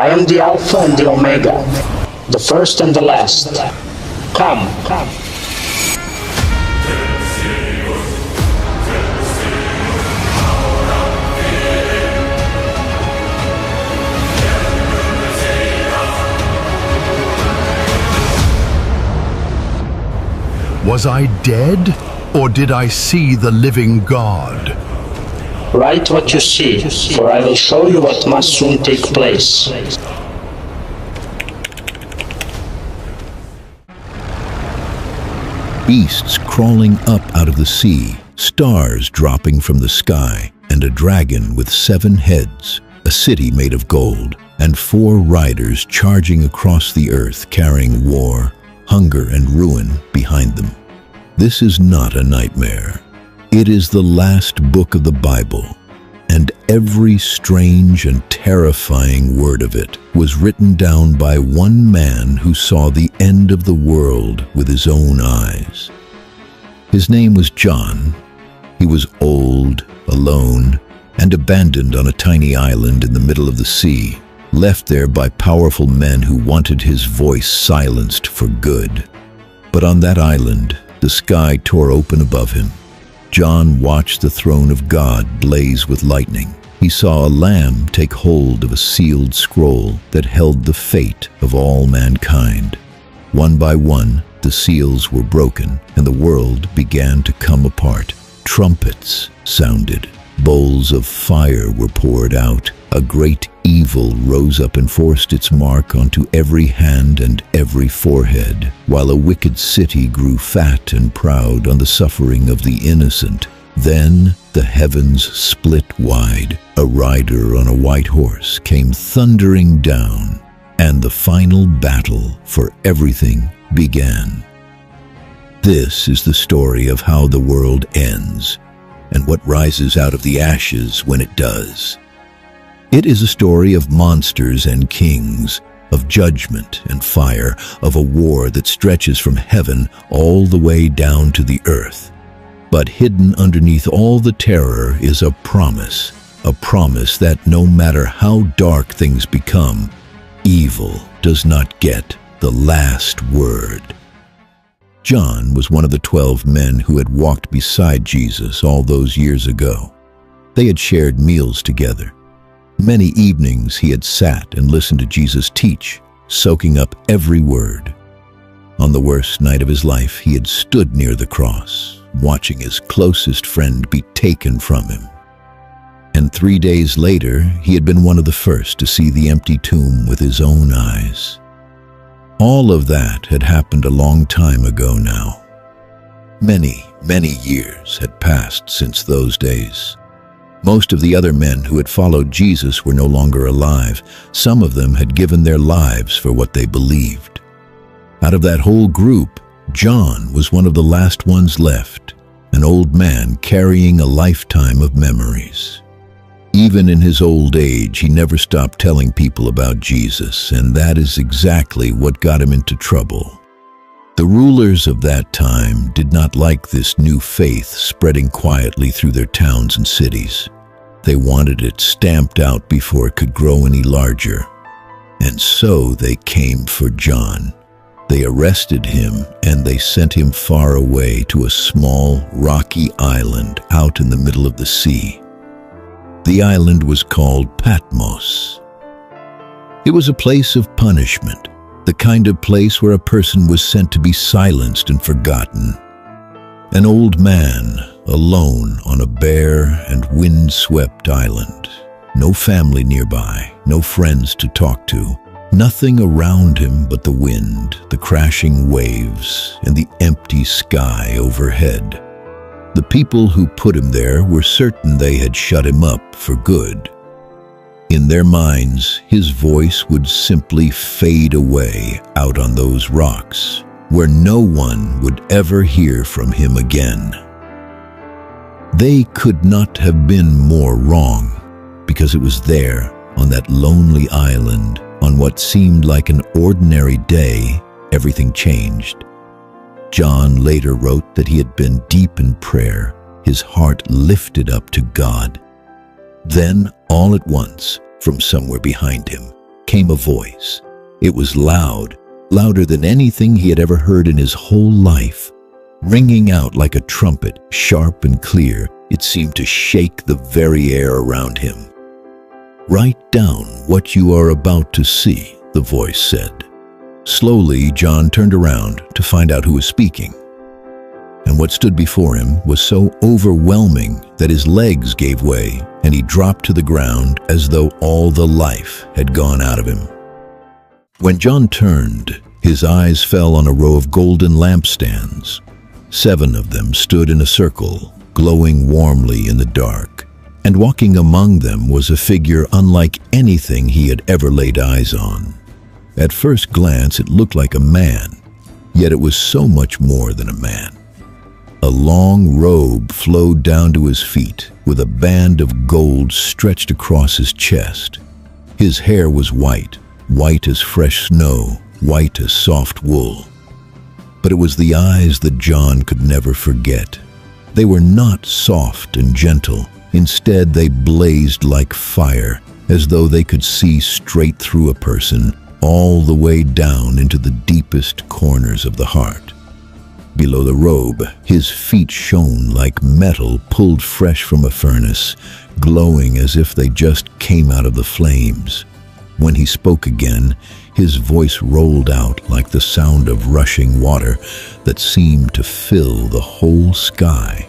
I am the Alpha and the Omega, the first and the last. Come. Was I dead, or did I see the living God? Write what you see, for I will show you what must soon take place. Beasts crawling up out of the sea, stars dropping from the sky, and a dragon with 7 heads, a city made of gold, and 4 riders charging across the earth carrying war, hunger, and ruin behind them. This is not a nightmare. It is the last book of the Bible, and every strange and terrifying word of it was written down by one man who saw the end of the world with his own eyes. His name was John. He was old, alone, and abandoned on a tiny island in the middle of the sea, left there by powerful men who wanted his voice silenced for good. But on that island, the sky tore open above him. John watched the throne of God blaze with lightning. He saw a lamb take hold of a sealed scroll that held the fate of all mankind. One by one, the seals were broken, and the world began to come apart. Trumpets sounded. Bowls of fire were poured out. A great evil rose up and forced its mark onto every hand and every forehead, while a wicked city grew fat and proud on the suffering of the innocent. Then the heavens split wide. A rider on a white horse came thundering down, and the final battle for everything began. This is the story of how the world ends, and what rises out of the ashes when it does. It is a story of monsters and kings, of judgment and fire, of a war that stretches from heaven all the way down to the earth. But hidden underneath all the terror is a promise that no matter how dark things become, evil does not get the last word. John was one of the 12 men who had walked beside Jesus all those years ago. They had shared meals together. Many evenings he had sat and listened to Jesus teach, soaking up every word. On the worst night of his life, he had stood near the cross, watching his closest friend be taken from him. And 3 days later, he had been one of the first to see the empty tomb with his own eyes. All of that had happened a long time ago now. Many, many years had passed since those days. Most of the other men who had followed Jesus were no longer alive. Some of them had given their lives for what they believed. Out of that whole group, John was one of the last ones left, an old man carrying a lifetime of memories. Even in his old age, he never stopped telling people about Jesus, and that is exactly what got him into trouble. The rulers of that time did not like this new faith spreading quietly through their towns and cities. They wanted it stamped out before it could grow any larger. And so they came for John. They arrested him and they sent him far away to a small, rocky island out in the middle of the sea. The island was called Patmos. It was a place of punishment, the kind of place where a person was sent to be silenced and forgotten. An old man, alone on a bare and wind-swept island. No family nearby, no friends to talk to. Nothing around him but the wind, the crashing waves, and the empty sky overhead. The people who put him there were certain they had shut him up for good. In their minds, his voice would simply fade away out on those rocks, where no one would ever hear from him again. They could not have been more wrong, because it was there, on that lonely island, on what seemed like an ordinary day, everything changed. John later wrote that he had been deep in prayer, his heart lifted up to God. Then, all at once, from somewhere behind him, came a voice. It was loud, louder than anything he had ever heard in his whole life. Ringing out like a trumpet, sharp and clear, it seemed to shake the very air around him. "Write down what you are about to see," the voice said. Slowly, John turned around to find out who was speaking. And what stood before him was so overwhelming that his legs gave way and he dropped to the ground as though all the life had gone out of him. When John turned, his eyes fell on a row of golden lampstands. 7 of them stood in a circle, glowing warmly in the dark, and walking among them was a figure unlike anything he had ever laid eyes on. At first glance, it looked like a man, yet it was so much more than a man. A long robe flowed down to his feet, with a band of gold stretched across his chest. His hair was white, white as fresh snow, white as soft wool. But it was the eyes that John could never forget. They were not soft and gentle. Instead, they blazed like fire, as though they could see straight through a person, all the way down into the deepest corners of the heart. Below the robe, his feet shone like metal pulled fresh from a furnace, glowing as if they just came out of the flames. When he spoke again, his voice rolled out like the sound of rushing water that seemed to fill the whole sky.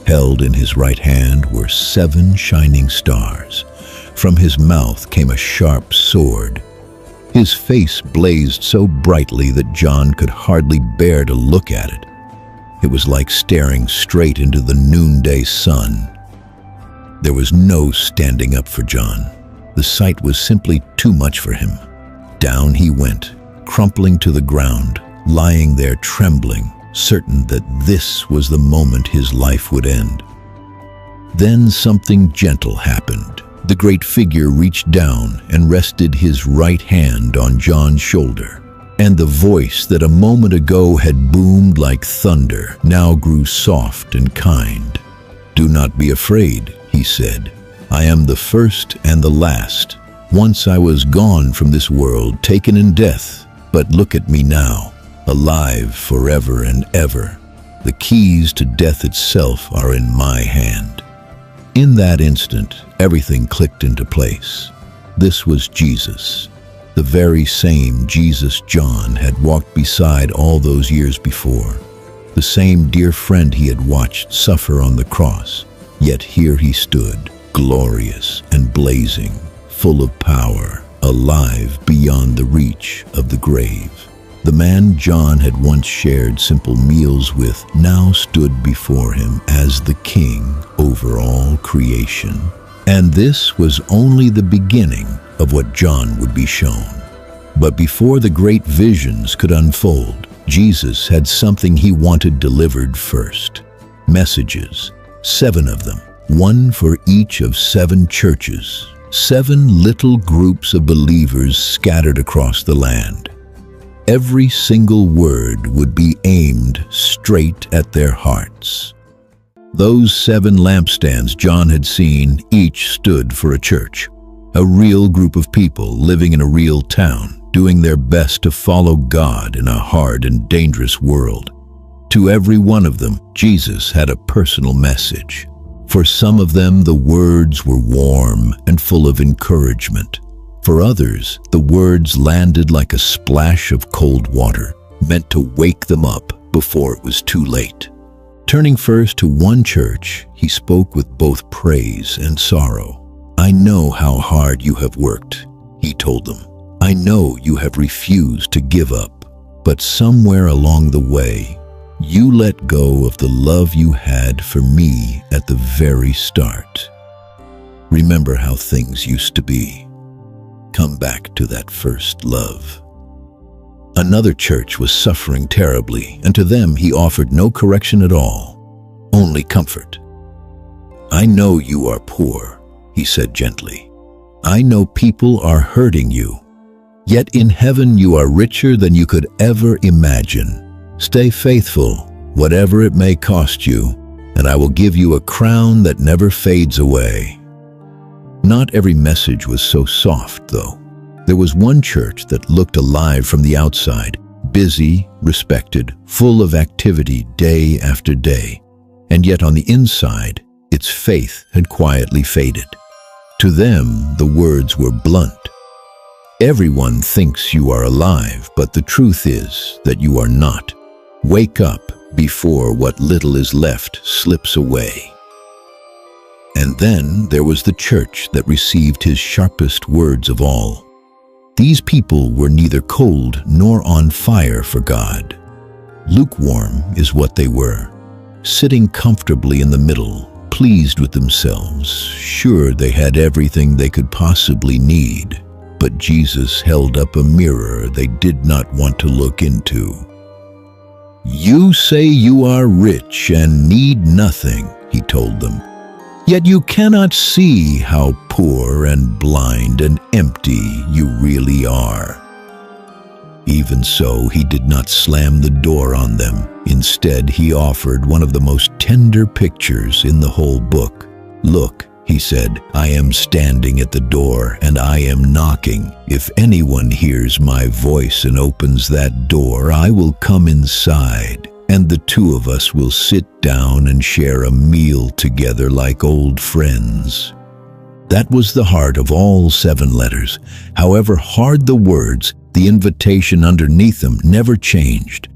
Held in his right hand were 7 shining stars. From his mouth came a sharp sword. His face blazed so brightly that John could hardly bear to look at it. It was like staring straight into the noonday sun. There was no standing up for John. The sight was simply too much for him. Down he went, crumpling to the ground, lying there trembling, certain that this was the moment his life would end. Then something gentle happened. The great figure reached down and rested his right hand on John's shoulder, and the voice that a moment ago had boomed like thunder now grew soft and kind. "Do not be afraid," he said. "I am the first and the last. Once I was gone from this world, taken in death, but look at me now, alive forever and ever. The keys to death itself are in my hand." In that instant, everything clicked into place. This was Jesus, the very same Jesus John had walked beside all those years before, the same dear friend he had watched suffer on the cross. Yet here he stood, glorious and blazing, full of power, alive beyond the reach of the grave. The man John had once shared simple meals with now stood before him as the king over all creation. And this was only the beginning of what John would be shown. But before the great visions could unfold, Jesus had something he wanted delivered first. Messages, 7 of them, one for each of 7 churches, 7 little groups of believers scattered across the land. Every single word would be aimed straight at their hearts. Those 7 lampstands John had seen each stood for a church, a real group of people living in a real town, doing their best to follow God in a hard and dangerous world. To every one of them, Jesus had a personal message. For some of them, the words were warm and full of encouragement. For others, the words landed like a splash of cold water, meant to wake them up before it was too late. Turning first to one church, he spoke with both praise and sorrow. "I know how hard you have worked," he told them. "I know you have refused to give up, but somewhere along the way, you let go of the love you had for me at the very start. Remember how things used to be. Come back to that first love." Another church was suffering terribly, and to them he offered no correction at all, only comfort. "I know you are poor," he said gently. "I know people are hurting you. Yet in heaven you are richer than you could ever imagine. Stay faithful, whatever it may cost you, and I will give you a crown that never fades away." Not every message was so soft, though. There was one church that looked alive from the outside, busy, respected, full of activity day after day. And yet on the inside, its faith had quietly faded. To them, the words were blunt. Everyone thinks you are alive, but the truth is that you are not. Wake up before what little is left slips away. And then there was the church that received his sharpest words of all. These people were neither cold nor on fire for God. Lukewarm is what they were, sitting comfortably in the middle, pleased with themselves, sure they had everything they could possibly need. But Jesus held up a mirror they did not want to look into. "You say you are rich and need nothing," he told them. "Yet you cannot see how poor and blind and empty you really are." Even so, he did not slam the door on them. Instead, he offered one of the most tender pictures in the whole book. "Look," he said, "I am standing at the door and I am knocking. If anyone hears my voice and opens that door, I will come inside, and the two of us will sit down and share a meal together like old friends." That was the heart of all 7 letters. However hard the words, the invitation underneath them never changed.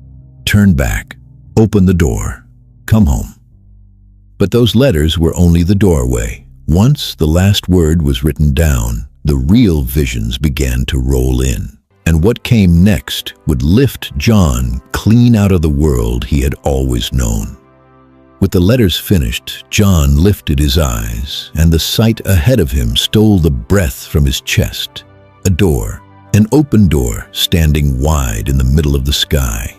Turn back, open the door, come home. But those letters were only the doorway. Once the last word was written down, the real visions began to roll in. And what came next would lift John clean out of the world he had always known. With the letters finished, John lifted his eyes, and the sight ahead of him stole the breath from his chest. A door, an open door, standing wide in the middle of the sky.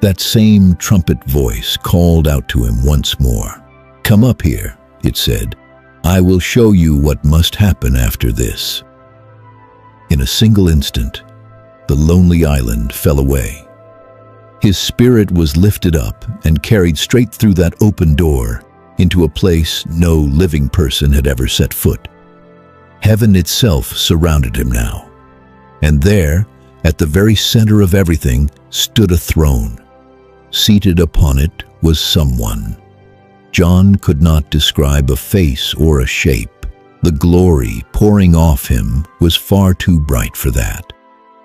That same trumpet voice called out to him once more. "Come up here," it said. "I will show you what must happen after this." In a single instant, the lonely island fell away. His spirit was lifted up and carried straight through that open door into a place no living person had ever set foot. Heaven itself surrounded him now. And there, at the very center of everything, stood a throne. Seated upon it was someone. John could not describe a face or a shape. The glory pouring off him was far too bright for that.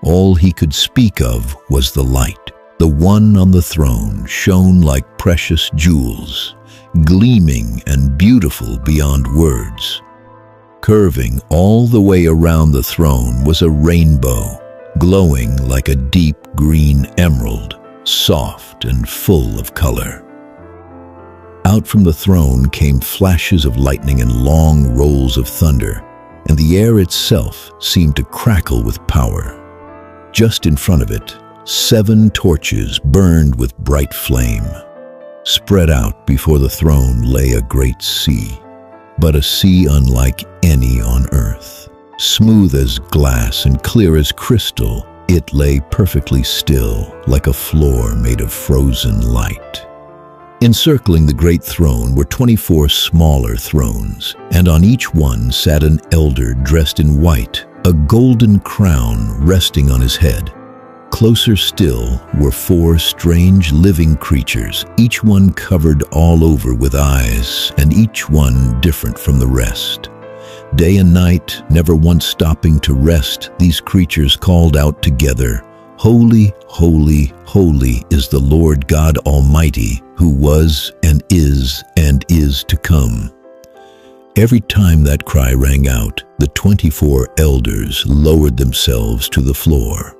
All he could speak of was the light. The one on the throne shone like precious jewels, gleaming and beautiful beyond words. Curving all the way around the throne was a rainbow, glowing like a deep green emerald, soft and full of color. Out from the throne came flashes of lightning and long rolls of thunder, and the air itself seemed to crackle with power. Just in front of it, 7 torches burned with bright flame. Spread out before the throne lay a great sea, but a sea unlike any on earth. Smooth as glass and clear as crystal, it lay perfectly still, like a floor made of frozen light. Encircling the great throne were 24 smaller thrones, and on each one sat an elder dressed in white, a golden crown resting on his head. Closer still were 4 strange living creatures, each one covered all over with eyes, and each one different from the rest. Day and night, never once stopping to rest, these creatures called out together, "Holy, holy, holy is the Lord God Almighty, who was and is to come." Every time that cry rang out, the 24 elders lowered themselves to the floor.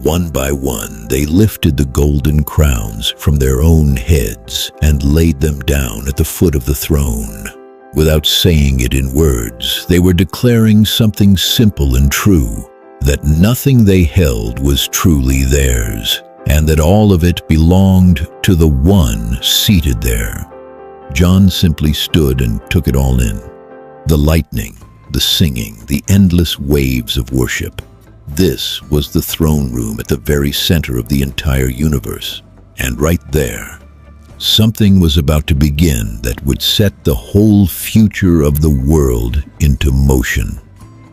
One by one, they lifted the golden crowns from their own heads and laid them down at the foot of the throne. Without saying it in words, they were declaring something simple and true, that nothing they held was truly theirs, and that all of it belonged to the one seated there. John simply stood and took it all in. The lightning, the singing, the endless waves of worship. This was the throne room at the very center of the entire universe. And right there, something was about to begin that would set the whole future of the world into motion.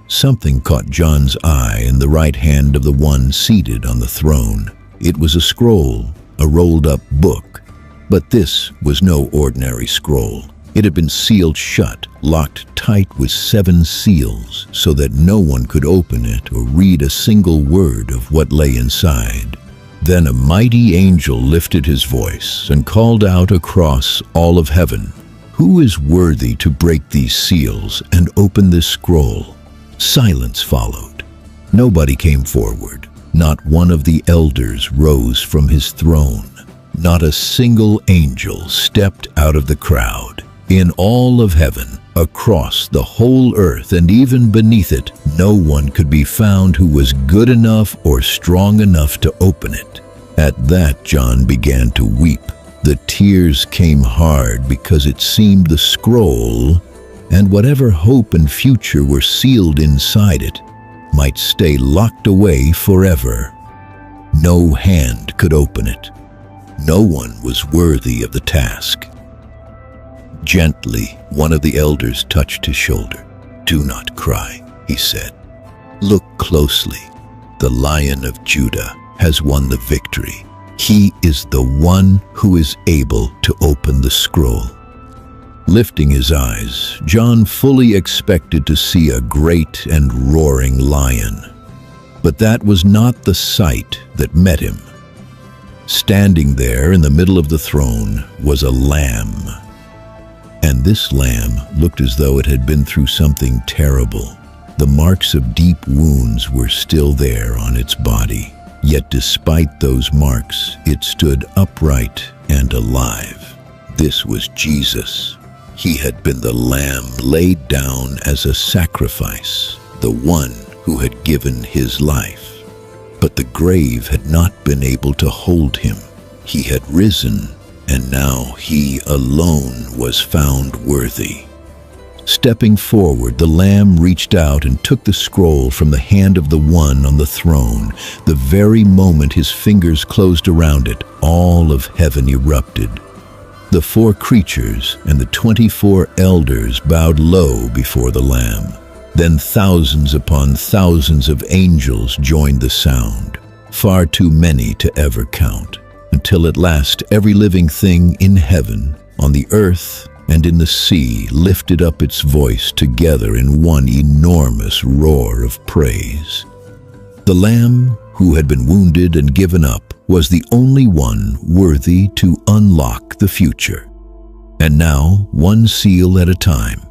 Something caught John's eye in the right hand of the one seated on the throne. It was a scroll, a rolled-up book. But this was no ordinary scroll. It had been sealed shut, locked tight with 7 seals, so that no one could open it or read a single word of what lay inside. Then a mighty angel lifted his voice and called out across all of heaven, "Who is worthy to break these seals and open this scroll?" Silence followed. Nobody came forward. Not one of the elders rose from his throne. Not a single angel stepped out of the crowd. In all of heaven, across the whole earth and even beneath it, no one could be found who was good enough or strong enough to open it. At that, John began to weep. The tears came hard because it seemed the scroll, and whatever hope and future were sealed inside it, might stay locked away forever. No hand could open it. No one was worthy of the task. Gently, one of the elders touched his shoulder. "Do not cry," he said. "Look closely. The Lion of Judah has won the victory. He is the one who is able to open the scroll." Lifting his eyes, John fully expected to see a great and roaring lion. But that was not the sight that met him. Standing there in the middle of the throne was a lamb. And this lamb looked as though it had been through something terrible. The marks of deep wounds were still there on its body. Yet despite those marks, it stood upright and alive. This was Jesus. He had been the lamb laid down as a sacrifice, the one who had given his life. But the grave had not been able to hold him. He had risen, and now he alone was found worthy. Stepping forward, the Lamb reached out and took the scroll from the hand of the one on the throne. The very moment his fingers closed around it, all of heaven erupted. The 4 creatures and the 24 elders bowed low before the Lamb. Then thousands upon thousands of angels joined the sound, far too many to ever count, until at last every living thing in heaven, on the earth, and in the sea lifted up its voice together in one enormous roar of praise. The Lamb, who had been wounded and given up, was the only one worthy to unlock the future. And now, one seal at a time,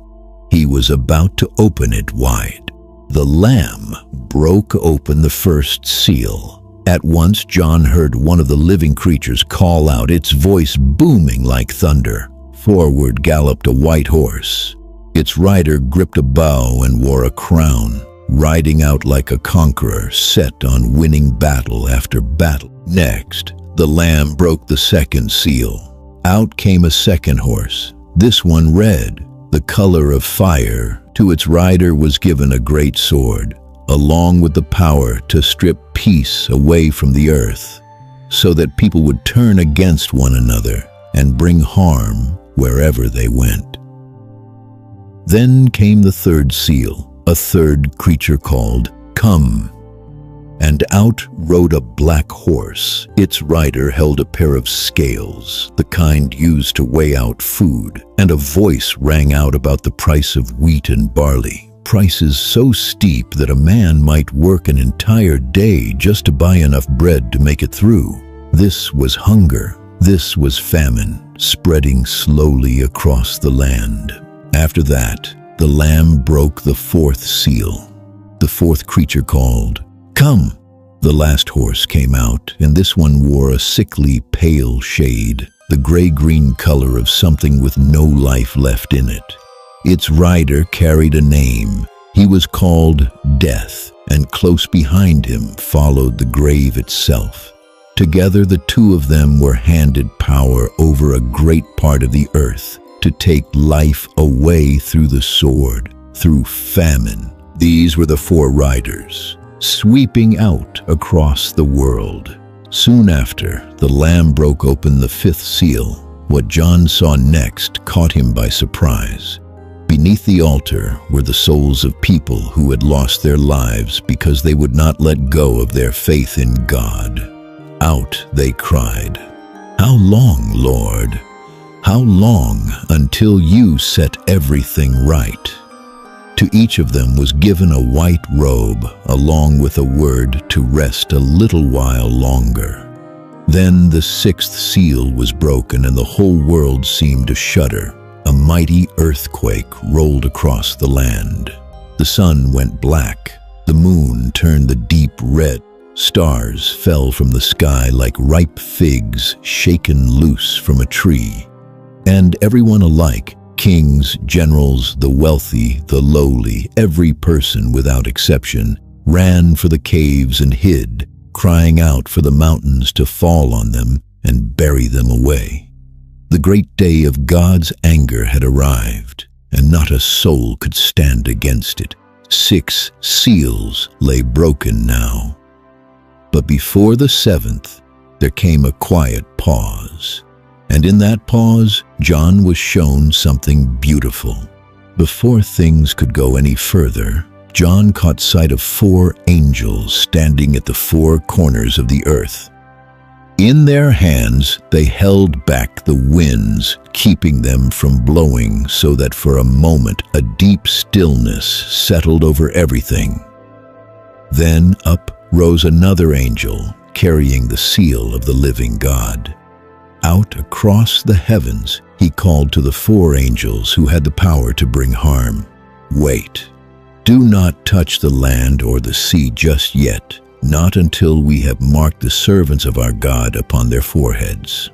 he was about to open it wide. The Lamb broke open the first seal. At once, John heard one of the living creatures call out, its voice booming like thunder. Forward galloped a white horse. Its rider gripped a bow and wore a crown, riding out like a conqueror set on winning battle after battle. Next, the Lamb broke the second seal. Out came a second horse, this one red, the color of fire. To its rider was given a great sword, along with the power to strip peace away from the earth, so that people would turn against one another and bring harm wherever they went. Then came the third seal, a third creature called Come, and out rode a black horse. Its rider held a pair of scales, the kind used to weigh out food, and a voice rang out about the price of wheat and barley, prices so steep that a man might work an entire day just to buy enough bread to make it through. This was hunger. This was famine, spreading slowly across the land. After that, the Lamb broke the 4th seal. The 4th creature called, Come! The last horse came out, and this one wore a sickly pale shade, the gray-green color of something with no life left in it. Its rider carried a name. He was called Death, and close behind him followed the grave itself. Together, the 2 of them were handed power over a great part of the earth, to take life away through the sword, through famine. These were the 4 riders, sweeping out across the world. Soon after, the Lamb broke open the 5th seal. What John saw next caught him by surprise. Beneath the altar were the souls of people who had lost their lives because they would not let go of their faith in God. Out they cried, "How long, Lord? How long until you set everything right?" To each of them was given a white robe, along with a word to rest a little while longer. Then the sixth seal was broken, and the whole world seemed to shudder. A mighty earthquake rolled across the land. The sun went black, the moon turned the deep red, stars fell from the sky like ripe figs shaken loose from a tree. And everyone alike, kings, generals, the wealthy, the lowly, every person without exception, ran for the caves and hid, crying out for the mountains to fall on them and bury them away. The great day of God's anger had arrived, and not a soul could stand against it. 6 seals lay broken now. But before the 7th, there came a quiet pause. And in that pause, John was shown something beautiful. Before things could go any further, John caught sight of 4 angels standing at the 4 corners of the earth. In their hands, they held back the winds, keeping them from blowing so that for a moment a deep stillness settled over everything. Then up rose another angel, carrying the seal of the living God. Out across the heavens, he called to the 4 angels who had the power to bring harm. "Wait. Do not touch the land or the sea just yet. Not until we have marked the servants of our God upon their foreheads."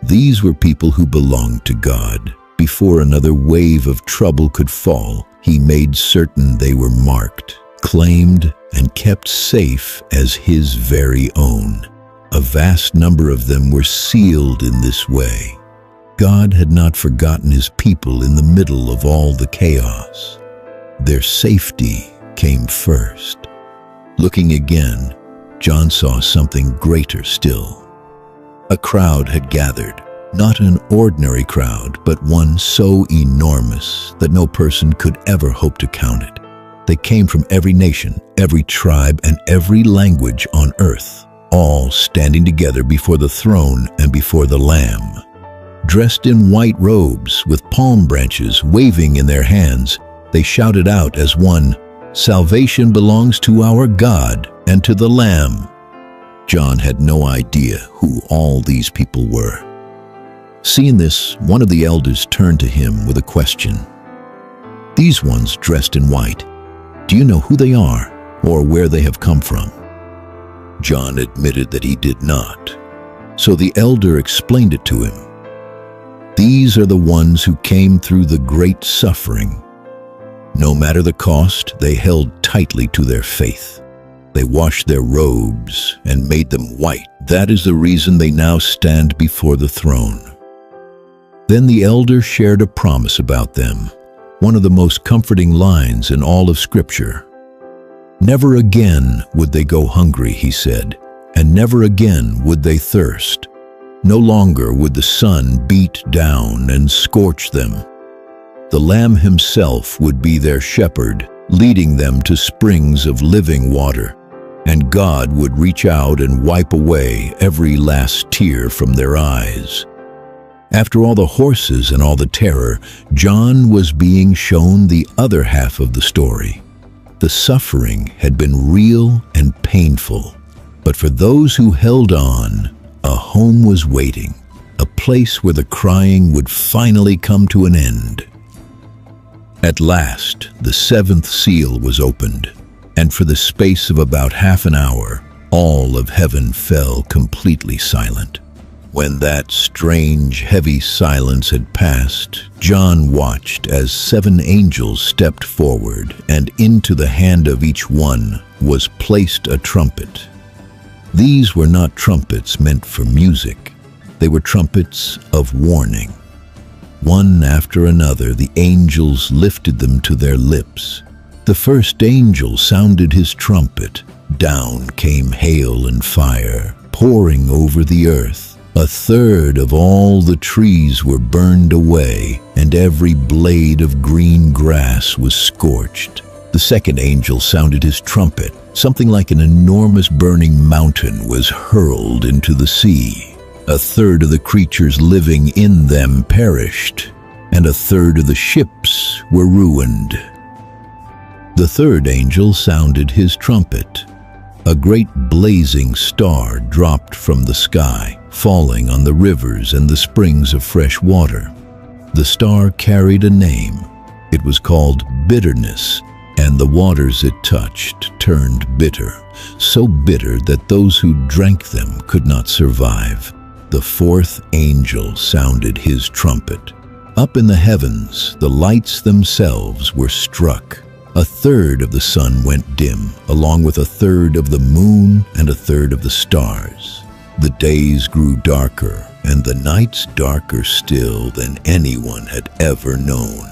These were people who belonged to God. Before another wave of trouble could fall, he made certain they were marked, claimed, and kept safe as his very own. A vast number of them were sealed in this way. God had not forgotten his people in the middle of all the chaos. Their safety came first. Looking again, John saw something greater still. A crowd had gathered, not an ordinary crowd, but one so enormous that no person could ever hope to count it. They came from every nation, every tribe, and every language on earth, all standing together before the throne and before the Lamb. Dressed in white robes with palm branches waving in their hands, they shouted out as one, "Salvation belongs to our God and to the Lamb." John had no idea who all these people were. Seeing this, one of the elders turned to him with a question. "These ones dressed in white, do you know who they are or where they have come from?" John admitted that he did not. So the elder explained it to him. "These are the ones who came through the great suffering. No matter the cost, they held tightly to their faith. They washed their robes and made them white. That is the reason they now stand before the throne." Then the elder shared a promise about them, one of the most comforting lines in all of Scripture. "Never again would they go hungry," he said, "and never again would they thirst. No longer would the sun beat down and scorch them. The Lamb himself would be their shepherd, leading them to springs of living water, and God would reach out and wipe away every last tear from their eyes." After all the horses and all the terror, John was being shown the other half of the story. The suffering had been real and painful, but for those who held on, a home was waiting, a place where the crying would finally come to an end. At last, the 7th seal was opened, and for the space of about half an hour, all of heaven fell completely silent. When that strange, heavy silence had passed, John watched as 7 angels stepped forward, and into the hand of each one was placed a trumpet. These were not trumpets meant for music. They were trumpets of warning. One after another, the angels lifted them to their lips. The first angel sounded his trumpet. Down came hail and fire, pouring over the earth. 1/3 of all the trees were burned away, and every blade of green grass was scorched. The second angel sounded his trumpet. Something like an enormous burning mountain was hurled into the sea. 1/3 of the creatures living in them perished, and 1/3 of the ships were ruined. The third angel sounded his trumpet. A great blazing star dropped from the sky, falling on the rivers and the springs of fresh water. The star carried a name. It was called Bitterness, and the waters it touched turned bitter, so bitter that those who drank them could not survive. The fourth angel sounded his trumpet. Up in the heavens, the lights themselves were struck. 1/3 of the sun went dim, along with 1/3 of the moon and 1/3 of the stars. The days grew darker, and the nights darker still than anyone had ever known.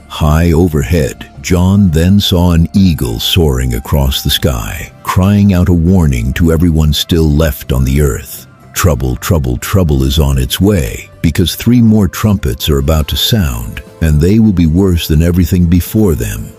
High overhead, John then saw an eagle soaring across the sky, crying out a warning to everyone still left on the earth. Trouble, trouble, trouble is on its way, because 3 more trumpets are about to sound, and they will be worse than everything before them.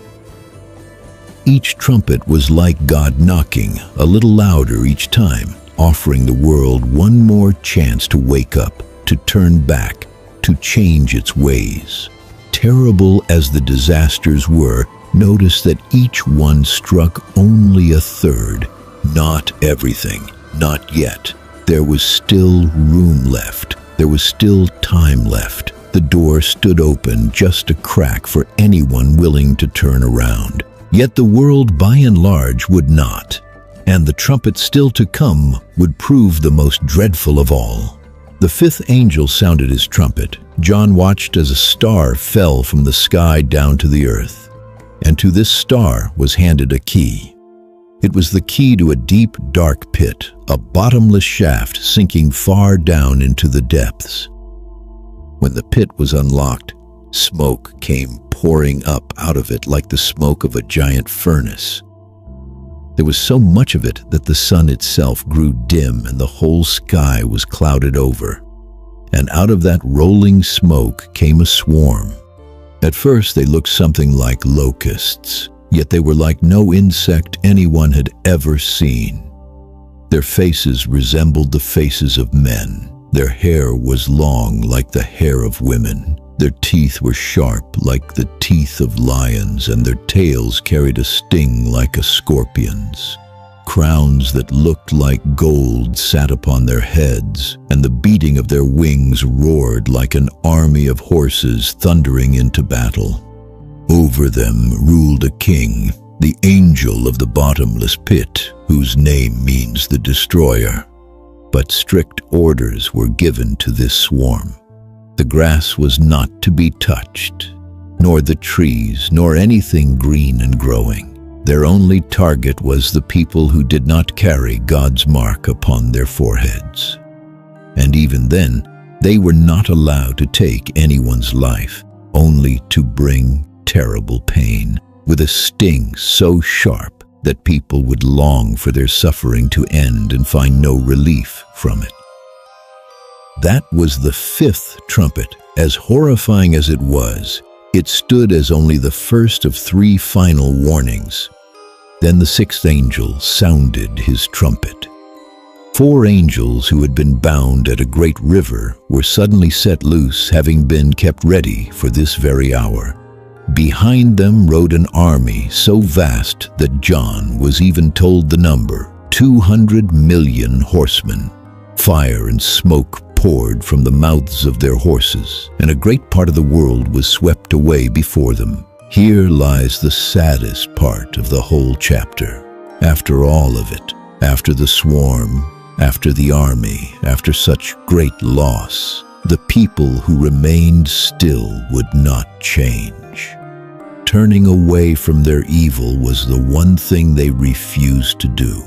Each trumpet was like God knocking, a little louder each time, offering the world one more chance to wake up, to turn back, to change its ways. Terrible as the disasters were, notice that each one struck only 1/3, not everything, not yet. There was still room left. There was still time left. The door stood open, just a crack for anyone willing to turn around. Yet the world by and large would not, and the trumpet still to come would prove the most dreadful of all. The fifth angel sounded his trumpet. John watched as a star fell from the sky down to the earth, and to this star was handed a key. It was the key to a deep, dark pit, a bottomless shaft sinking far down into the depths. When the pit was unlocked, smoke came pouring up out of it like the smoke of a giant furnace. There was so much of it that the sun itself grew dim and the whole sky was clouded over. And out of that rolling smoke came a swarm. At first they looked something like locusts, yet they were like no insect anyone had ever seen. Their faces resembled the faces of men. Their hair was long like the hair of women. Their teeth were sharp like the teeth of lions, and their tails carried a sting like a scorpion's. Crowns that looked like gold sat upon their heads, and the beating of their wings roared like an army of horses thundering into battle. Over them ruled a king, the angel of the bottomless pit, whose name means the destroyer. But strict orders were given to this swarm. The grass was not to be touched, nor the trees, nor anything green and growing. Their only target was the people who did not carry God's mark upon their foreheads. And even then, they were not allowed to take anyone's life, only to bring terrible pain, with a sting so sharp that people would long for their suffering to end and find no relief from it. That was the fifth trumpet. As horrifying as it was, it stood as only the first of 3 final warnings. Then the sixth angel sounded his trumpet. 4 angels who had been bound at a great river were suddenly set loose, having been kept ready for this very hour. Behind them rode an army so vast that John was even told the number, 200 million horsemen. Fire and smoke poured from the mouths of their horses, and a great part of the world was swept away before them. Here lies the saddest part of the whole chapter. After all of it, after the swarm, after the army, after such great loss, the people who remained still would not change. Turning away from their evil was the one thing they refused to do.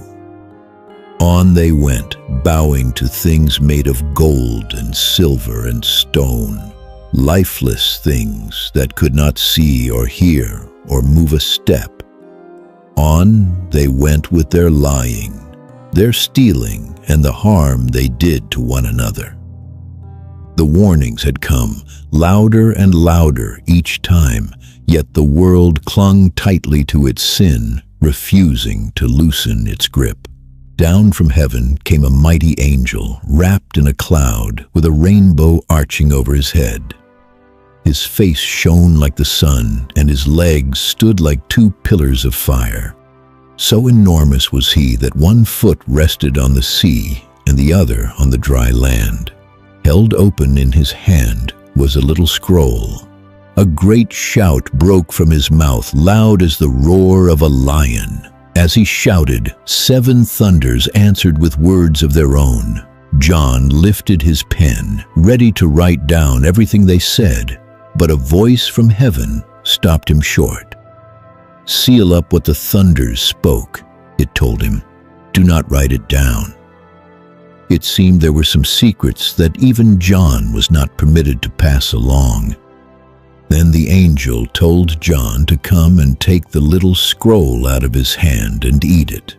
On they went, bowing to things made of gold and silver and stone, lifeless things that could not see or hear or move a step. On they went with their lying. their stealing, and the harm they did to one another. The warnings had come, louder and louder each time, yet the world clung tightly to its sin, refusing to loosen its grip. Down from heaven came a mighty angel, wrapped in a cloud, with a rainbow arching over his head. His face shone like the sun, and his legs stood like two pillars of fire. So enormous was he that one foot rested on the sea and the other on the dry land. Held open in his hand was a little scroll. A great shout broke from his mouth, loud as the roar of a lion. As he shouted, 7 thunders answered with words of their own. John lifted his pen, ready to write down everything they said, but a voice from heaven stopped him short. "Seal up what the thunders spoke," it told him. "Do not write it down." It seemed there were some secrets that even John was not permitted to pass along. Then the angel told John to come and take the little scroll out of his hand and eat it.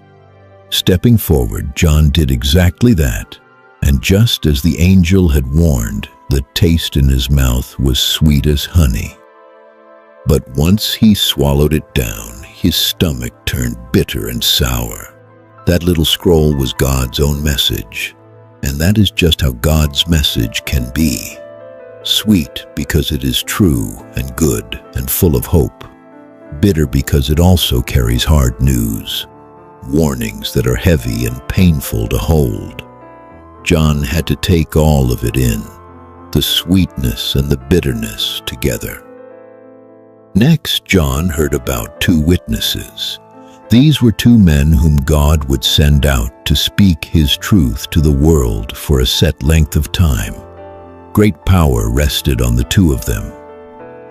Stepping forward, John did exactly that, and just as the angel had warned, the taste in his mouth was sweet as honey. But once he swallowed it down, his stomach turned bitter and sour. That little scroll was God's own message, and that is just how God's message can be. Sweet because it is true and good and full of hope. Bitter because it also carries hard news, warnings that are heavy and painful to hold. John had to take all of it in, the sweetness and the bitterness together. Next, John heard about 2 witnesses. These were 2 men whom God would send out to speak his truth to the world for a set length of time. Great power rested on the 2 of them.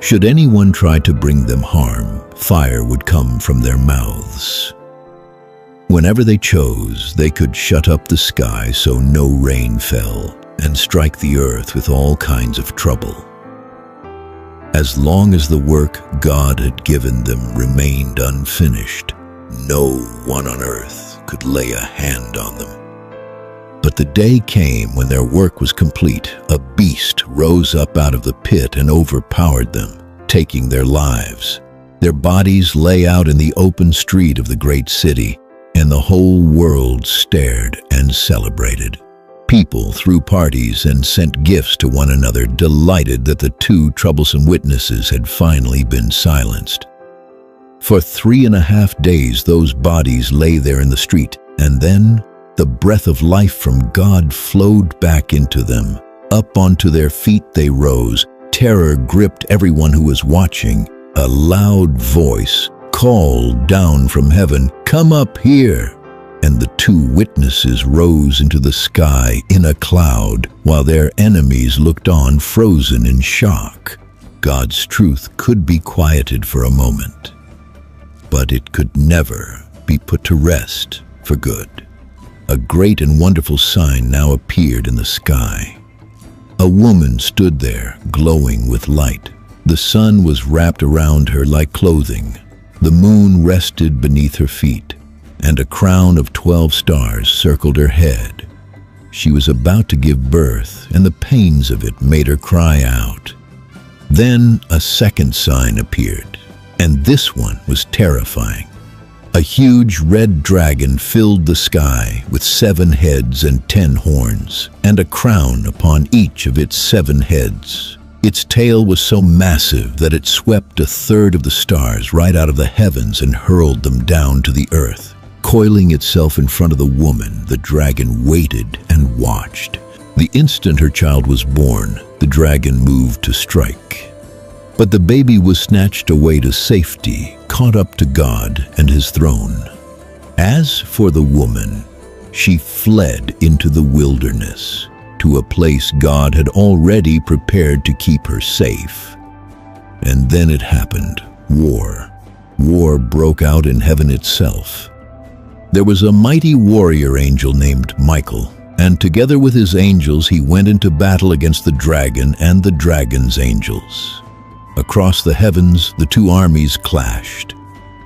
Should anyone try to bring them harm, fire would come from their mouths. Whenever they chose, they could shut up the sky so no rain fell, and strike the earth with all kinds of trouble. As long as the work God had given them remained unfinished, no one on earth could lay a hand on them. But the day came when their work was complete. A beast rose up out of the pit and overpowered them, taking their lives. Their bodies lay out in the open street of the great city, and the whole world stared and celebrated. People threw parties and sent gifts to one another, delighted that the 2 troublesome witnesses had finally been silenced. For 3.5 days those bodies lay there in the street, and then the breath of life from God flowed back into them. Up onto their feet they rose. Terror gripped everyone who was watching. A loud voice called down from heaven, "Come up here!" And the 2 witnesses rose into the sky in a cloud, while their enemies looked on, frozen in shock. God's truth could be quieted for a moment, but it could never be put to rest for good. A great and wonderful sign now appeared in the sky. A woman stood there, glowing with light. The sun was wrapped around her like clothing. The moon rested beneath her feet, and a crown of 12 stars circled her head. She was about to give birth, and the pains of it made her cry out. Then a second sign appeared, and this one was terrifying. A huge red dragon filled the sky with 7 heads and 10 horns, and a crown upon each of its 7 heads. Its tail was so massive that it swept 1/3 of the stars right out of the heavens and hurled them down to the earth. Coiling itself in front of the woman, the dragon waited and watched. The instant her child was born, the dragon moved to strike. But the baby was snatched away to safety, caught up to God and his throne. As for the woman, she fled into the wilderness, to a place God had already prepared to keep her safe. And then it happened. War. War broke out in heaven itself. There was a mighty warrior angel named Michael, and together with his angels he went into battle against the dragon and the dragon's angels. Across the heavens, the 2 armies clashed.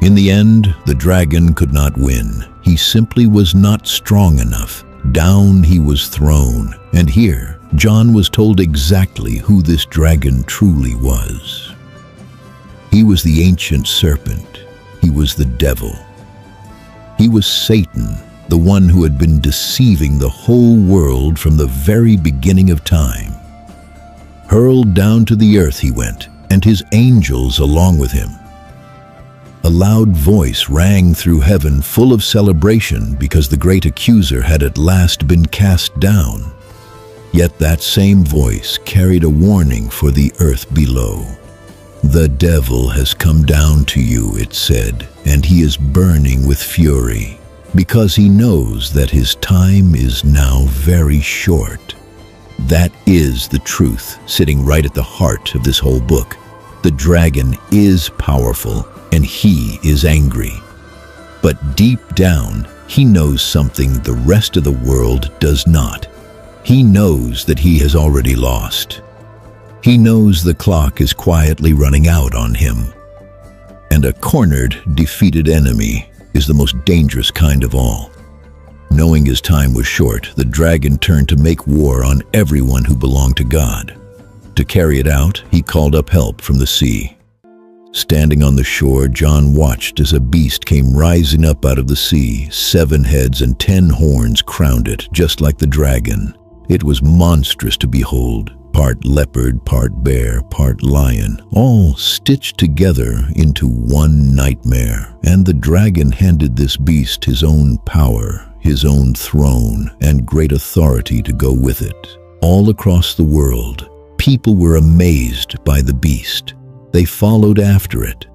In the end, the dragon could not win. He simply was not strong enough. Down he was thrown, and here John was told exactly who this dragon truly was. He was the ancient serpent. He was the devil. He was Satan, the one who had been deceiving the whole world from the very beginning of time. Hurled down to the earth he went, and his angels along with him. A loud voice rang through heaven, full of celebration because the great accuser had at last been cast down. Yet that same voice carried a warning for the earth below. "The devil has come down to you," it said, "and he is burning with fury, because he knows that his time is now very short." That is the truth sitting right at the heart of this whole book. The dragon is powerful, and he is angry. But deep down, he knows something the rest of the world does not. He knows that he has already lost. He knows the clock is quietly running out on him. And a cornered, defeated enemy is the most dangerous kind of all. Knowing his time was short, the dragon turned to make war on everyone who belonged to God. To carry it out, he called up help from the sea. Standing on the shore, John watched as a beast came rising up out of the sea. 7 heads and 10 horns crowned it, just like the dragon. It was monstrous to behold, part leopard, part bear, part lion, all stitched together into one nightmare. And the dragon handed this beast his own power, his own throne, and great authority to go with it. All across the world, people were amazed by the beast. They followed after it.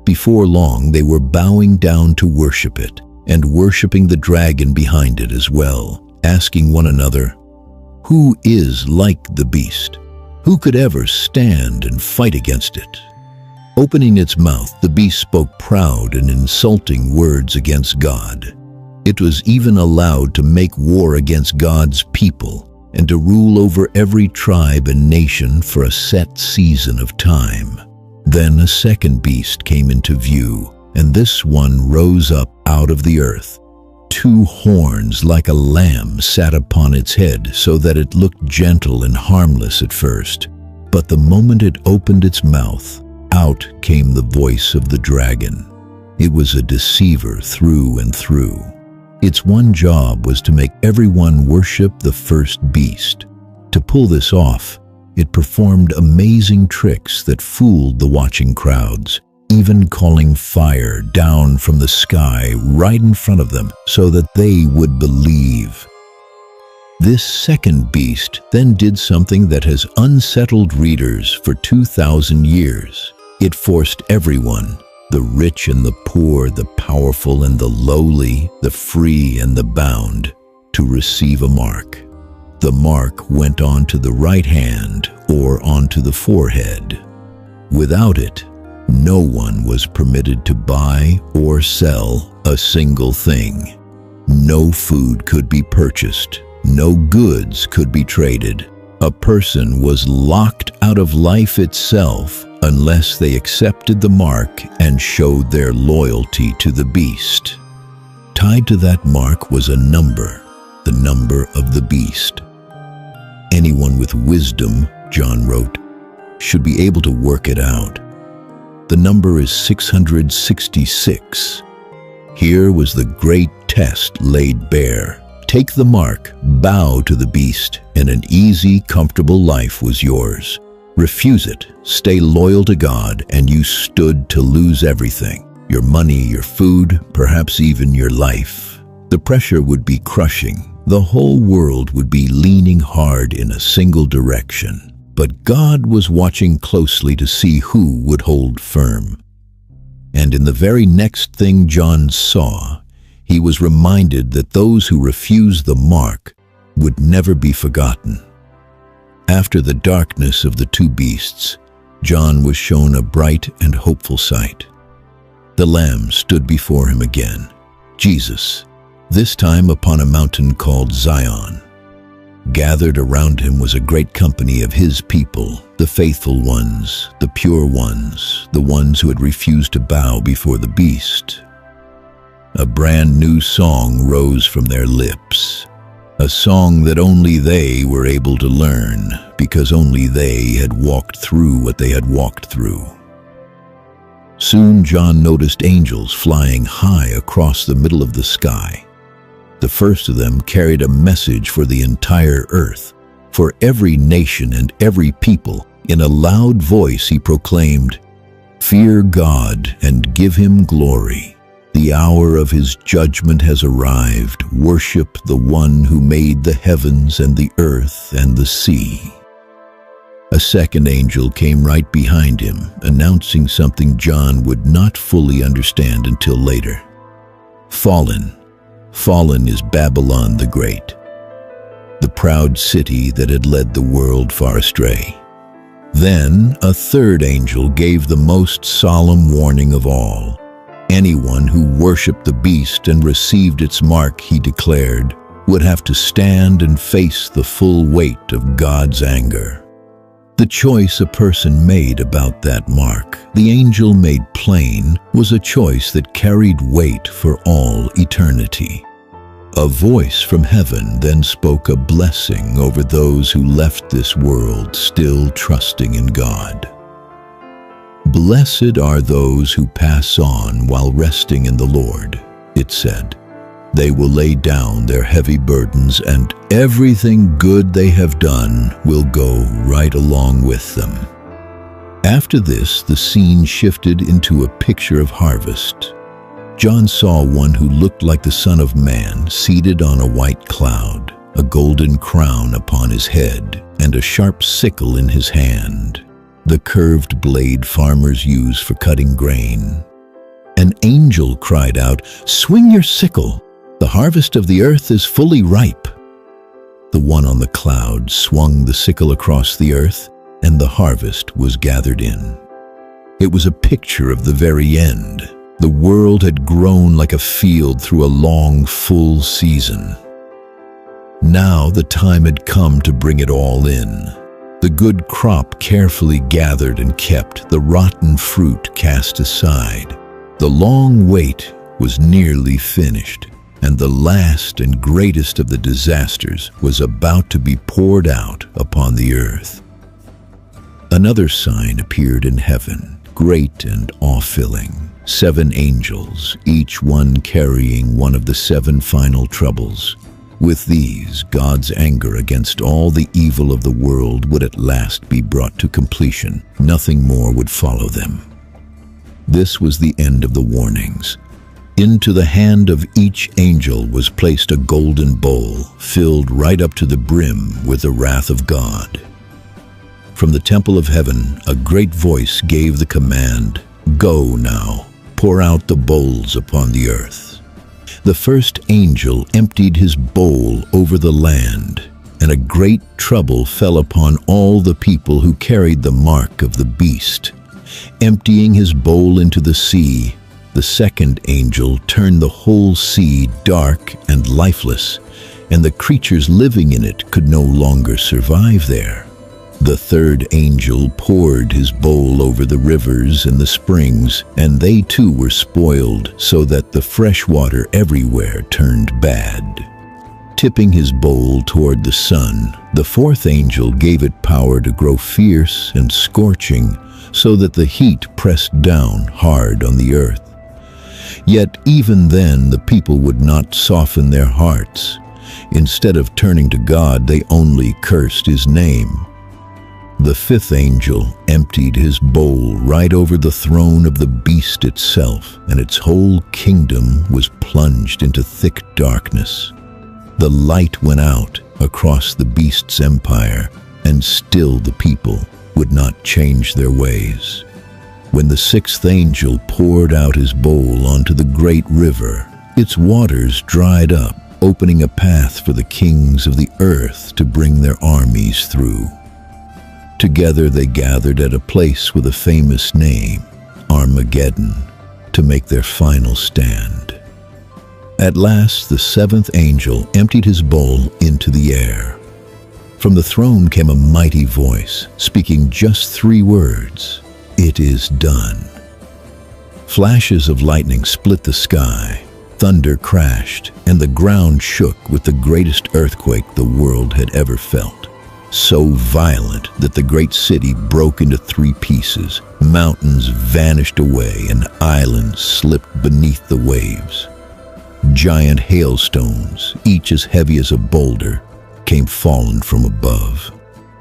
Before long, they were bowing down to worship it, and worshiping the dragon behind it as well, asking one another, "Who is like the beast? Who could ever stand and fight against it?" Opening its mouth, the beast spoke proud and insulting words against God. It was even allowed to make war against God's people and to rule over every tribe and nation for a set season of time. Then a second beast came into view, and this one rose up out of the earth. 2 horns like a lamb sat upon its head, so that it looked gentle and harmless at first. But the moment it opened its mouth, out came the voice of the dragon. It was a deceiver through and through. Its one job was to make everyone worship the first beast. To pull this off, it performed amazing tricks that fooled the watching crowds, even calling fire down from the sky right in front of them so that they would believe. This second beast then did something that has unsettled readers for 2,000 years. It forced everyone, the rich and the poor, the powerful and the lowly, the free and the bound, to receive a mark. The mark went onto the right hand or onto the forehead. Without it, no one was permitted to buy or sell a single thing. No food could be purchased. No goods could be traded. A person was locked out of life itself unless they accepted the mark and showed their loyalty to the beast. Tied to that mark was a number, the number of the beast. Anyone with wisdom, John wrote, should be able to work it out. The number is 666. Here was the great test laid bare. Take the mark, bow to the beast, and an easy, comfortable life was yours. Refuse it, stay loyal to God, and you stood to lose everything. Your money, your food, perhaps even your life. The pressure would be crushing. The whole world would be leaning hard in a single direction. But God was watching closely to see who would hold firm. And in the very next thing John saw, he was reminded that those who refused the mark would never be forgotten. After the darkness of the 2 beasts, John was shown a bright and hopeful sight. The Lamb stood before him again, Jesus, this time upon a mountain called Zion. Gathered around him was a great company of his people, the faithful ones, the pure ones, the ones who had refused to bow before the beast. a brand new song rose from their lips. A song that only they were able to learn, because only they had walked through what they had walked through. Soon John noticed angels flying high across the middle of the sky. The first of them carried a message for the entire earth, for every nation and every people. In a loud voice he proclaimed, "Fear God and give him glory. The hour of his judgment has arrived. Worship the one who made the heavens and the earth and the sea." A second angel came right behind him, announcing something John would not fully understand until later. Fallen is Babylon the Great, the proud city that had led the world far astray. Then a third angel gave the most solemn warning of all. Anyone who worshipped the beast and received its mark, he declared, would have to stand and face the full weight of God's anger. The choice a person made about that mark, the angel made plain, was a choice that carried weight for all eternity. A voice from heaven then spoke a blessing over those who left this world still trusting in God. "Blessed are those who pass on while resting in the Lord," it said. "They will lay down their heavy burdens, and everything good they have done will go right along with them." After this, the scene shifted into a picture of harvest. John saw one who looked like the Son of Man seated on a white cloud, a golden crown upon his head, and a sharp sickle in his hand, the curved blade farmers use for cutting grain. An angel cried out, "Swing your sickle! The harvest of the earth is fully ripe." The one on the cloud swung the sickle across the earth, and the harvest was gathered in. It was a picture of the very end. The world had grown like a field through a long, full season. Now the time had come to bring it all in. The good crop carefully gathered and kept, the rotten fruit cast aside. The long wait was nearly finished, and the last and greatest of the disasters was about to be poured out upon the earth. Another sign appeared in heaven, great and awe-filling. 7 angels, each one carrying one of the 7 final troubles. With these, God's anger against all the evil of the world would at last be brought to completion. Nothing more would follow them. This was the end of the warnings. Into the hand of each angel was placed a golden bowl, filled right up to the brim with the wrath of God. From the temple of heaven, a great voice gave the command, "Go now, pour out the bowls upon the earth." The first angel emptied his bowl over the land, and a great trouble fell upon all the people who carried the mark of the beast. Emptying his bowl into the sea, the second angel turned the whole sea dark and lifeless, and the creatures living in it could no longer survive there. The third angel poured his bowl over the rivers and the springs, and they too were spoiled, so that the fresh water everywhere turned bad. Tipping his bowl toward the sun, the fourth angel gave it power to grow fierce and scorching, so that the heat pressed down hard on the earth. Yet even then the people would not soften their hearts. Instead of turning to God, they only cursed his name. The fifth angel emptied his bowl right over the throne of the beast itself, and its whole kingdom was plunged into thick darkness. The light went out across the beast's empire, and still the people would not change their ways. When the sixth angel poured out his bowl onto the great river, its waters dried up, opening a path for the kings of the earth to bring their armies through. Together they gathered at a place with a famous name, Armageddon, to make their final stand. At last the seventh angel emptied his bowl into the air. From the throne came a mighty voice, speaking just 3 words, "It is done." Flashes of lightning split the sky, Thunder crashed, and the ground shook with the greatest earthquake the world had ever felt. So violent that the great city broke into 3 pieces. Mountains vanished away, and islands slipped beneath the waves. Giant hailstones, each as heavy as a boulder, came falling from above.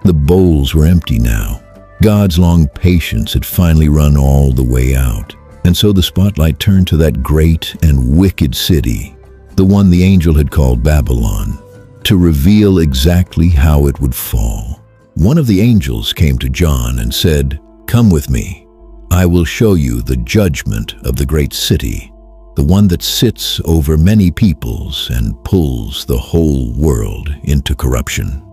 The bowls were empty now. God's long patience had finally run all the way out. And so the spotlight turned to that great and wicked city, the one the angel had called Babylon, to reveal exactly how it would fall. One of the angels came to John and said, "Come with me. I will show you the judgment of the great city, the one that sits over many peoples and pulls the whole world into corruption."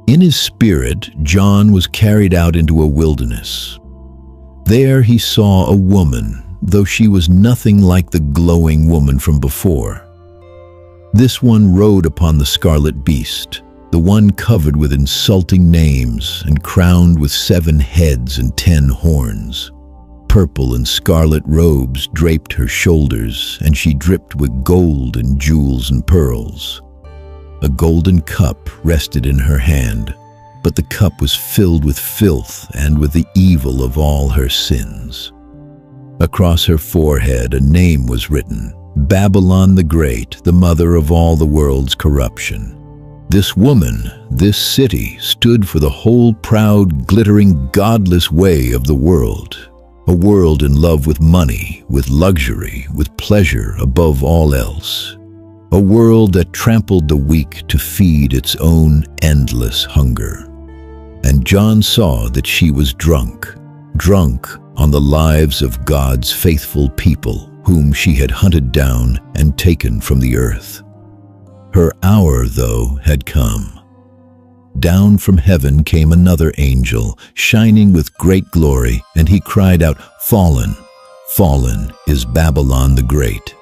In his spirit, John was carried out into a wilderness. There he saw a woman, though she was nothing like the glowing woman from before. This one rode upon the scarlet beast, the one covered with insulting names and crowned with 7 heads and 10 horns. Purple and scarlet robes draped her shoulders, and she dripped with gold and jewels and pearls. A golden cup rested in her hand, but the cup was filled with filth and with the evil of all her sins. Across her forehead a name was written, Babylon the Great, the mother of all the world's corruption. This woman, this city, stood for the whole proud, glittering, godless way of the world. A world in love with money, with luxury, with pleasure above all else. A world that trampled the weak to feed its own endless hunger. And John saw that she was drunk on the lives of God's faithful people, whom she had hunted down and taken from the earth. Her hour, though, had come. Down from heaven came another angel, shining with great glory, and he cried out, "Fallen, fallen is Babylon the Great."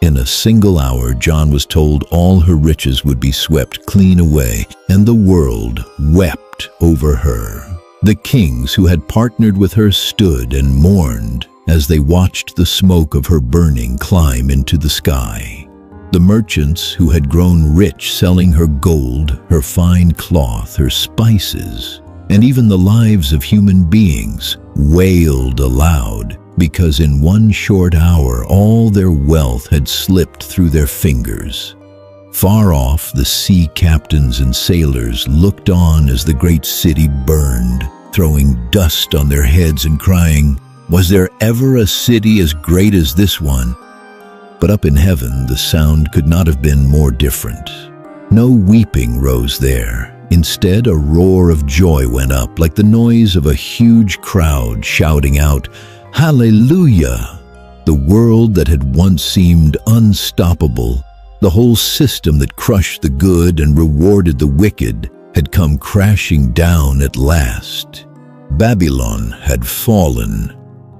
In a single hour, John was told all her riches would be swept clean away, and the world wept over her. The kings who had partnered with her stood and mourned as they watched the smoke of her burning climb into the sky. The merchants who had grown rich selling her gold, her fine cloth, her spices, and even the lives of human beings wailed aloud, because in one short hour all their wealth had slipped through their fingers. Far off, the sea captains and sailors looked on as the great city burned, throwing dust on their heads and crying, "Was there ever a city as great as this one?" But up in heaven, the sound could not have been more different. No weeping rose there. Instead, a roar of joy went up, like the noise of a huge crowd shouting out, "Hallelujah!" The world that had once seemed unstoppable, the whole system that crushed the good and rewarded the wicked, had come crashing down at last. Babylon had fallen,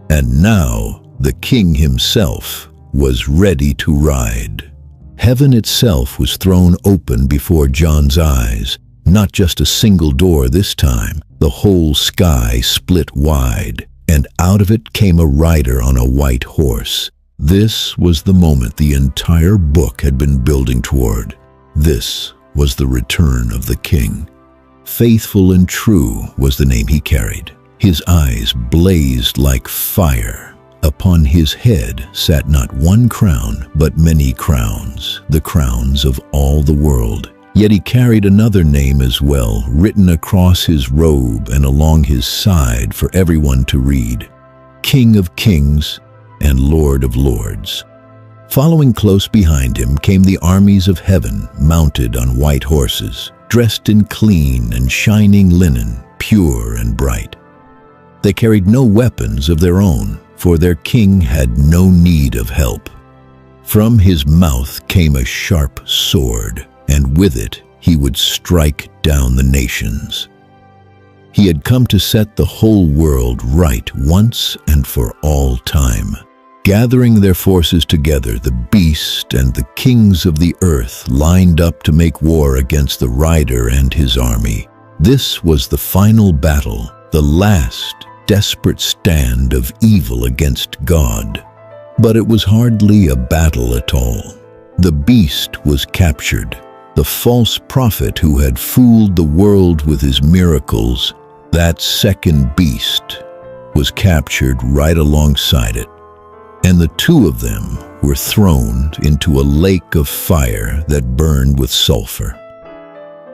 and now the king himself was ready to ride. Heaven itself was thrown open before John's eyes, not just a single door this time. The whole sky split wide, and out of it came a rider on a white horse. This was the moment the entire book had been building toward. This was the return of the king. Faithful and True was the name he carried. His eyes blazed like fire. Upon his head sat not one crown, but many crowns, the crowns of all the world. Yet he carried another name as well, written across his robe and along his side for everyone to read: King of Kings and Lord of Lords. Following close behind him came the armies of heaven, mounted on white horses, dressed in clean and shining linen, pure and bright. They carried no weapons of their own, for their king had no need of help. From his mouth came a sharp sword, and with it he would strike down the nations. He had come to set the whole world right once and for all time. Gathering their forces together, the beast and the kings of the earth lined up to make war against the rider and his army. This was the final battle, the last desperate stand of evil against God. But it was hardly a battle at all. The beast was captured. The false prophet who had fooled the world with his miracles, that second beast, was captured right alongside it. And the two of them were thrown into a lake of fire that burned with sulfur.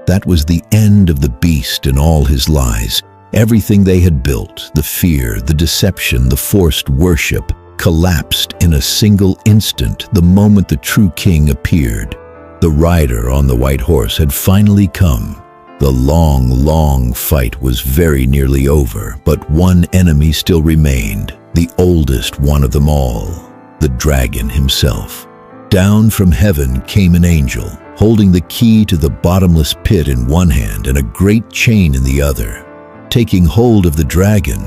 That was the end of the beast and all his lies. Everything they had built, the fear, the deception, the forced worship, collapsed in a single instant the moment the true king appeared. The rider on the white horse had finally come. The long, long fight was very nearly over, but one enemy still remained, the oldest one of them all, the dragon himself. Down from heaven came an angel, holding the key to the bottomless pit in one hand and a great chain in the other. Taking hold of the dragon,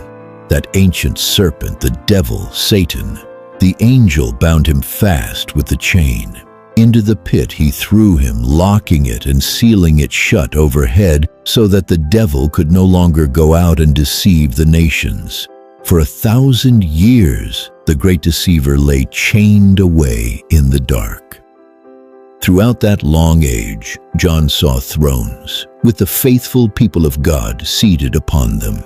that ancient serpent, the devil, Satan, the angel bound him fast with the chain. Into the pit he threw him, locking it and sealing it shut overhead so that the devil could no longer go out and deceive the nations. For 1,000 years, the great deceiver lay chained away in the dark. Throughout that long age, John saw thrones, with the faithful people of God seated upon them.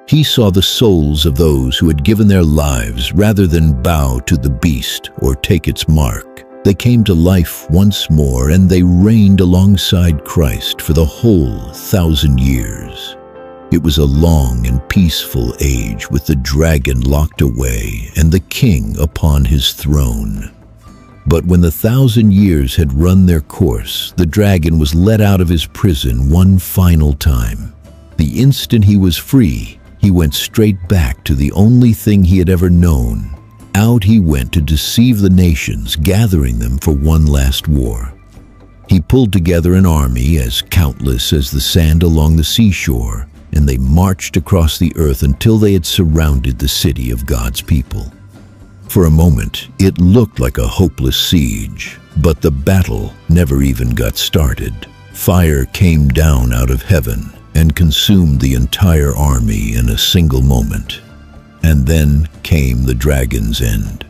He saw the souls of those who had given their lives rather than bow to the beast or take its mark. They came to life once more, and they reigned alongside Christ for the whole 1,000 years. It was a long and peaceful age with the dragon locked away and the king upon his throne. But when the 1,000 years had run their course, the dragon was let out of his prison one final time. The instant he was free, he went straight back to the only thing he had ever known. Out he went to deceive the nations, gathering them for one last war. He pulled together an army as countless as the sand along the seashore, and they marched across the earth until they had surrounded the city of God's people. For a moment, it looked like a hopeless siege, but the battle never even got started. Fire came down out of heaven and consumed the entire army in a single moment. And then came the dragon's end.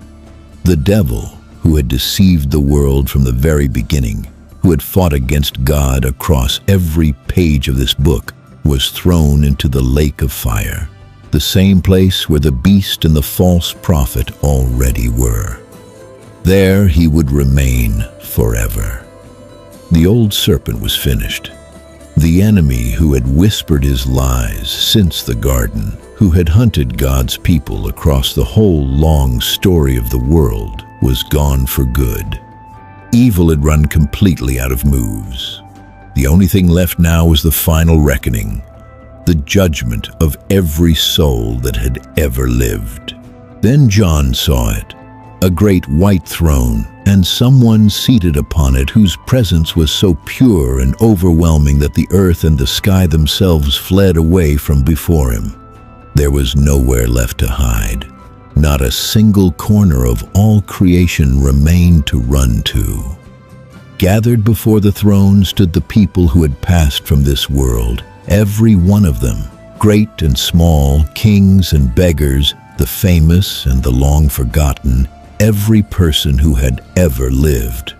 The devil, who had deceived the world from the very beginning, who had fought against God across every page of this book, was thrown into the lake of fire, the same place where the beast and the false prophet already were. There he would remain forever. The old serpent was finished. The enemy who had whispered his lies since the garden, who had hunted God's people across the whole long story of the world, was gone for good. Evil had run completely out of moves. The only thing left now was the final reckoning, the judgment of every soul that had ever lived. Then John saw it, a great white throne, and someone seated upon it whose presence was so pure and overwhelming that the earth and the sky themselves fled away from before him. There was nowhere left to hide. Not a single corner of all creation remained to run to. Gathered before the throne stood the people who had passed from this world, every one of them, great and small, kings and beggars, the famous and the long forgotten, every person who had ever lived.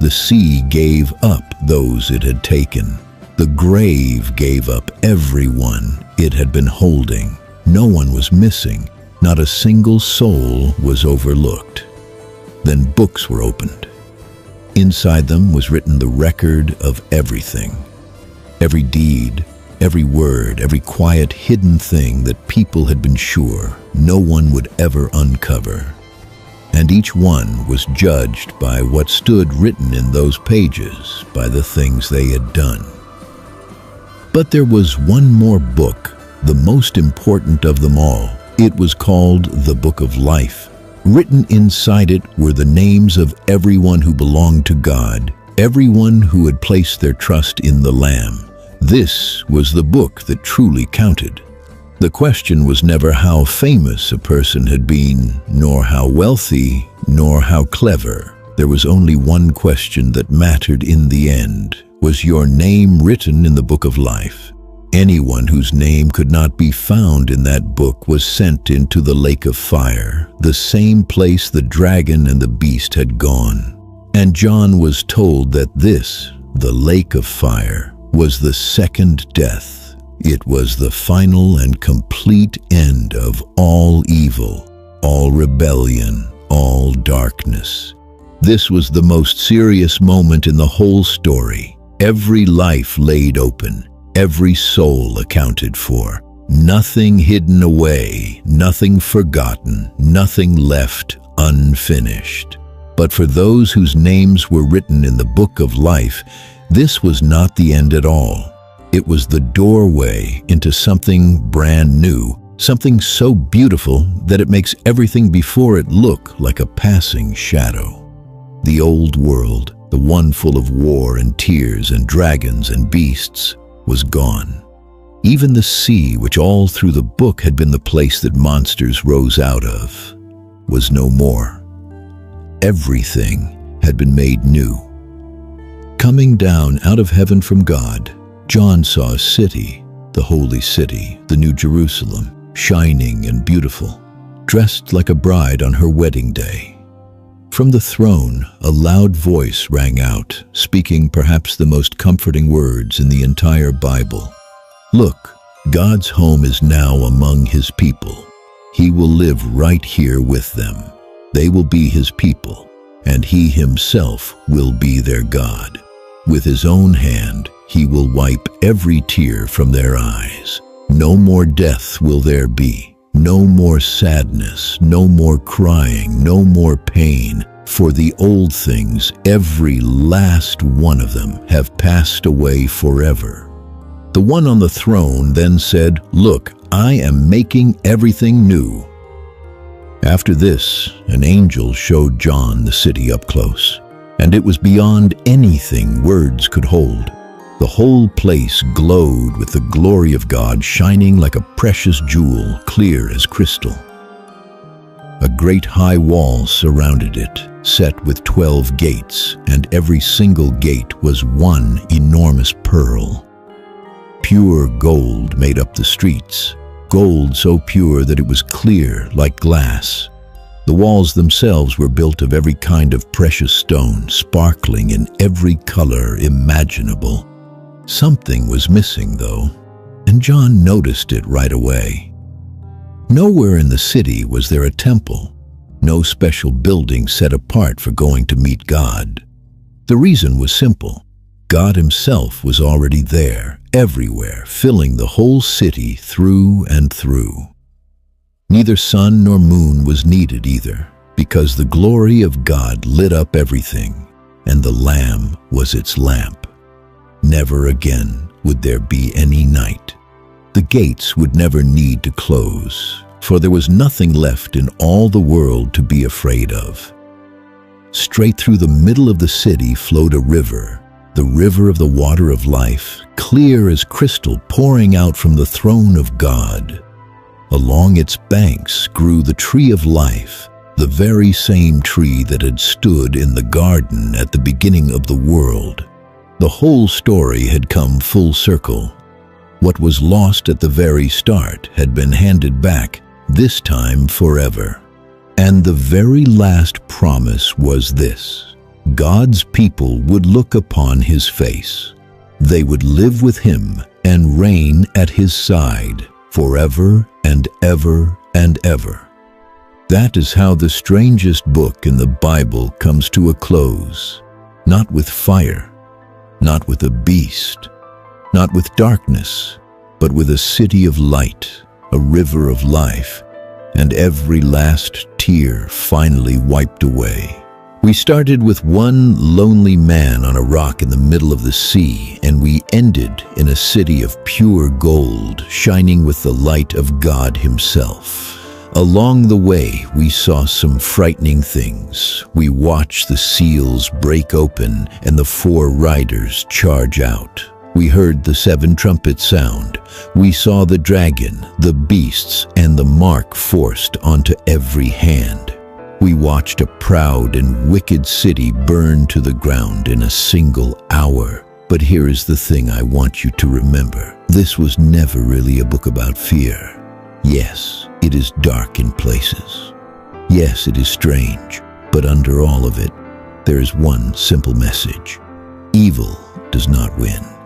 The sea gave up those it had taken. The grave gave up everyone it had been holding. No one was missing. Not a single soul was overlooked. Then books were opened. Inside them was written the record of everything. Every deed, every word, every quiet hidden thing that people had been sure no one would ever uncover. And each one was judged by what stood written in those pages, by the things they had done. But there was one more book, the most important of them all. It was called the Book of Life. Written inside it were the names of everyone who belonged to God, everyone who had placed their trust in the Lamb. This was the book that truly counted. The question was never how famous a person had been, nor how wealthy, nor how clever. There was only one question that mattered in the end. Was your name written in the Book of Life? Anyone whose name could not be found in that book was sent into the lake of fire, the same place the dragon and the beast had gone. And John was told that this, the lake of fire, was the second death. It was the final and complete end of all evil, all rebellion, all darkness. This was the most serious moment in the whole story. Every life laid open, every soul accounted for, nothing hidden away, nothing forgotten, nothing left unfinished. But for those whose names were written in the book of life, this was not the end at all. It was the doorway into something brand new, something so beautiful that it makes everything before it look like a passing shadow. The old world, the one full of war and tears and dragons and beasts, was gone. Even the sea, which all through the book had been the place that monsters rose out of, was no more. Everything had been made new. Coming down out of heaven from God, John saw a city, the holy city, the New Jerusalem, shining and beautiful, dressed like a bride on her wedding day. From the throne, a loud voice rang out, speaking perhaps the most comforting words in the entire Bible. Look, God's home is now among His people. He will live right here with them. They will be His people, and He Himself will be their God. With His own hand, He will wipe every tear from their eyes. No more death will there be. No more sadness, no more crying, no more pain, for the old things, every last one of them, have passed away forever. The one on the throne then said, "Look, I am making everything new." After this, an angel showed John the city up close, and it was beyond anything words could hold. The whole place glowed with the glory of God, shining like a precious jewel, clear as crystal. A great high wall surrounded it, set with 12 gates, and every single gate was one enormous pearl. Pure gold made up the streets, gold so pure that it was clear like glass. The walls themselves were built of every kind of precious stone, sparkling in every color imaginable. Something was missing, though, and John noticed it right away. Nowhere in the city was there a temple, no special building set apart for going to meet God. The reason was simple. God Himself was already there, everywhere, filling the whole city through and through. Neither sun nor moon was needed either, because the glory of God lit up everything, and the Lamb was its lamp. Never again would there be any night. The gates would never need to close, for there was nothing left in all the world to be afraid of. Straight through the middle of the city flowed a river, the river of the water of life, clear as crystal, pouring out from the throne of God. Along its banks grew the tree of life, the very same tree that had stood in the garden at the beginning of the world. The whole story had come full circle. What was lost at the very start had been handed back, this time forever. And the very last promise was this: God's people would look upon His face. They would live with Him and reign at His side forever and ever and ever. That is how the strangest book in the Bible comes to a close. Not with fire, not with a beast, not with darkness, but with a city of light, a river of life, and every last tear finally wiped away. We started with one lonely man on a rock in the middle of the sea, and we ended in a city of pure gold, shining with the light of God Himself. Along the way, we saw some frightening things. We watched the seals break open and the 4 riders charge out. We heard the 7 trumpets sound. We saw the dragon, the beasts, and the mark forced onto every hand. We watched a proud and wicked city burn to the ground in a single hour. But here is the thing I want you to remember. This was never really a book about fear. Yes, it is dark in places. Yes, it is strange, but under all of it, there is one simple message. Evil does not win.